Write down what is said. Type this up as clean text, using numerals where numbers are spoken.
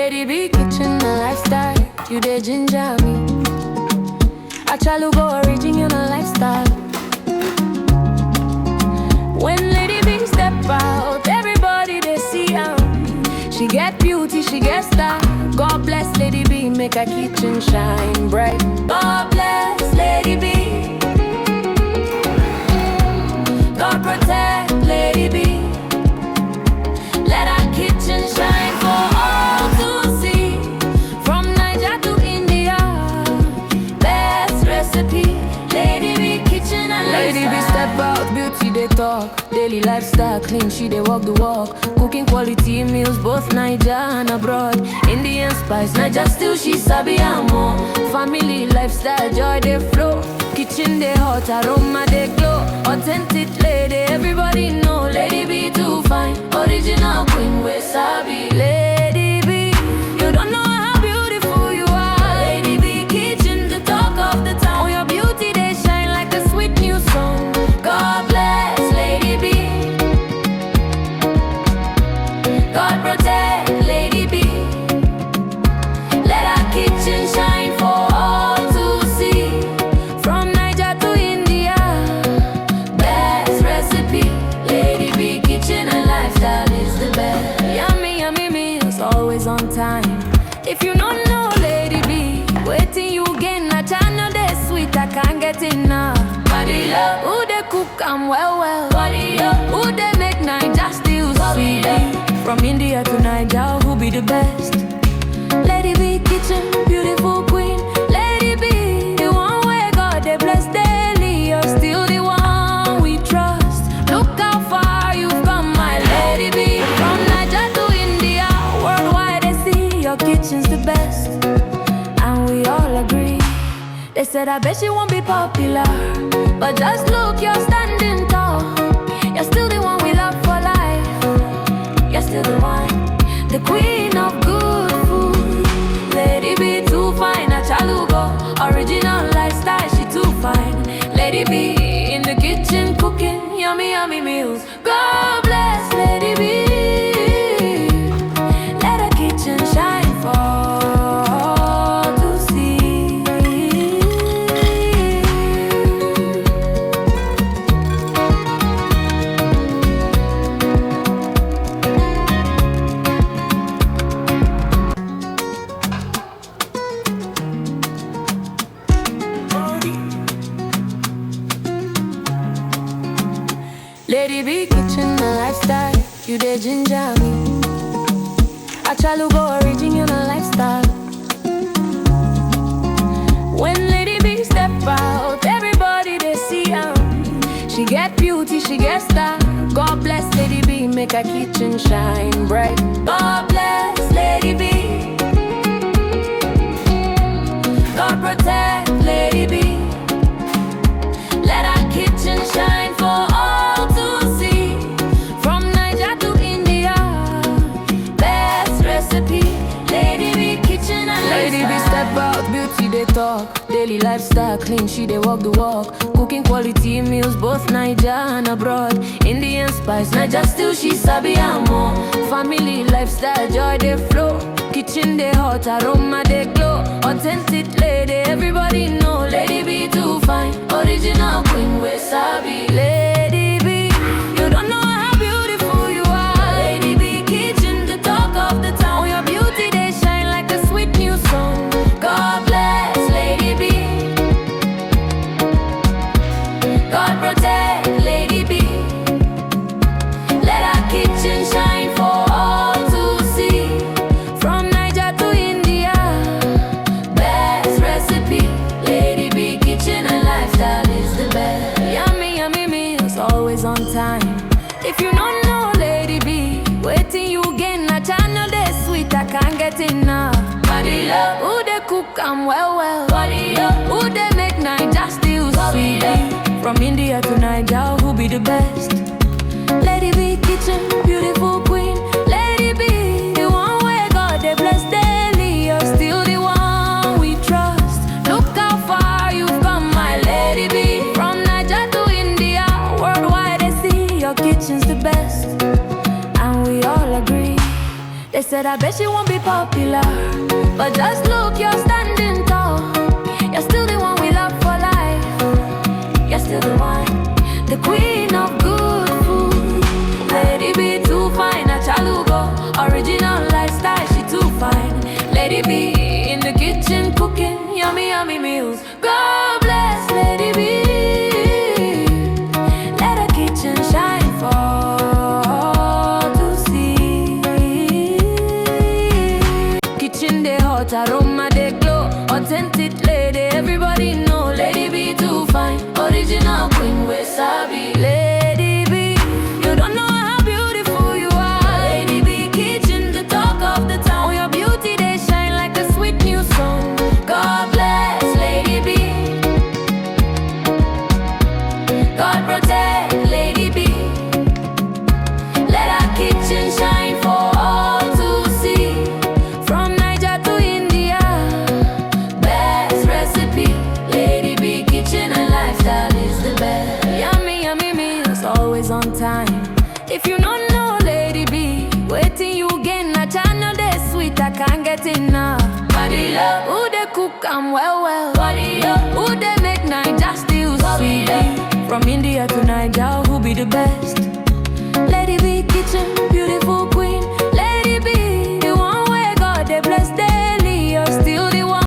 Lady B kitchen a lifestyle, you dey ginger me. I try to go original lifestyle. When Lady B step out, everybody they see her. She get beauty, she get style. God bless Lady B, make her kitchen shine bright. God bless Lady B. God protect Lady B. Let her kitchen shine for all to see. From Niger to India, best recipe. Lady B kitchen and Lady B step out, beauty they talk. Daily lifestyle clean, she they walk the walk. Cooking quality meals, both Niger and abroad. Indian spice, Niger still she sabi and more. Family lifestyle, joy they flow. Kitchen they hot, aroma they glow. Authentic lady, everybody know. Lady B too fine, original queen we sabi. Lady B, you don't know how beautiful you are. Lady B kitchen, the talk of the town. Oh, your beauty they shine like a sweet new song. God bless Lady B. God protect Lady B. Let our kitchen shine for all to see. From Niger to India, best recipe. Lady B kitchen and lifestyle is the best. Yummy, yummy meals, always on time. If you don't know Lady B, waiting you gain a channel they sweet, I can't get enough. Body love, who they cook I'm well. Body up, who they make Niger still sweet. From India to Niger, who be the best? Lady B kitchen, beautiful queen. Lady B, the one where God they bless daily. You're still the one we trust. Look how far you've come, my Lady B. From Niger to India, worldwide they see your kitchen's the best. And we all agree. They said I bet she won't be popular, but just look, you're standing tall. You're still the one we love for life. You're still the one, the queen of good food. Lady B too fine, a chalugo. Original lifestyle, she too fine. Lady B in the kitchen cooking yummy, yummy meals. God bless Lady B. Let her kitchen shine for all to see. Lady B kitchen a lifestyle, you dey ginger me. I try to go original lifestyle. When Lady B step out, everybody they see her. She get beauty, she get style. God bless Lady B, make her kitchen shine bright. God bless Lady B. God protect Lady B. Let her kitchen shine for all to see. From Niger to India, best recipe. Lady B kitchen and Lady B step out, beauty they talk. Daily lifestyle clean, she they walk the walk. Cooking quality meals, both Niger and abroad. Indian spice, Niger still she sabi and more. Family lifestyle, joy they flow. Kitchen they hot, aroma they glow. Authentic lady, everybody know. Lady B too fine, original queen we sabi. Lady B, you don't know how beautiful you are. Lady B kitchen, the talk of the town. Oh, your beauty they shine like a sweet new song. God bless Lady B. God protect Lady B. Let her kitchen shine for all to see. From Niger to India, best recipe. Lady B kitchen and lifestyle is the best. Yummy, yummy meals, always on time. If you don't know Lady B, waiting you gain a channel they sweet, I can't get enough. Body love, who they cook I'm well. Body up, who they make Niger still sweet. From India to Niger, who be the best? Lady B kitchen, beautiful queen. Lady B, the one where God they bless daily. You're still the one we trust. Look how far you've come, my Lady B. From Niger to India, worldwide they see your kitchen's the best. And we all agree. They said I bet she won't be popular, but just look, you're standing tall. You're still the one we love for life. You're still the one, the queen of good food. Lady B too fine, a chalugo. Original lifestyle, she too fine. Lady B in the kitchen cooking yummy, yummy meals. God bless Lady B. Let her kitchen shine for all to see. Kitchen they hot, aroma they glow. Authentic lady, everybody know. Lady B too fine, original queen wasabi. Lady B, you don't know how beautiful you are. Lady B kitchen, the talk of the town. Your beauty they shine like a sweet new song. God bless Lady B. God protect Lady B. Let our kitchen shine for all to see. From Niger to India, best recipe. Lady B kitchen and lifestyle is the best. Yummy, yummy meals, always on time. If you don't know Lady B, waiting you gain a channel they sweet, I can't get enough. Body love, who they cook and well. Body up, who they make Niger still sweet. From India to Niger, who be the best?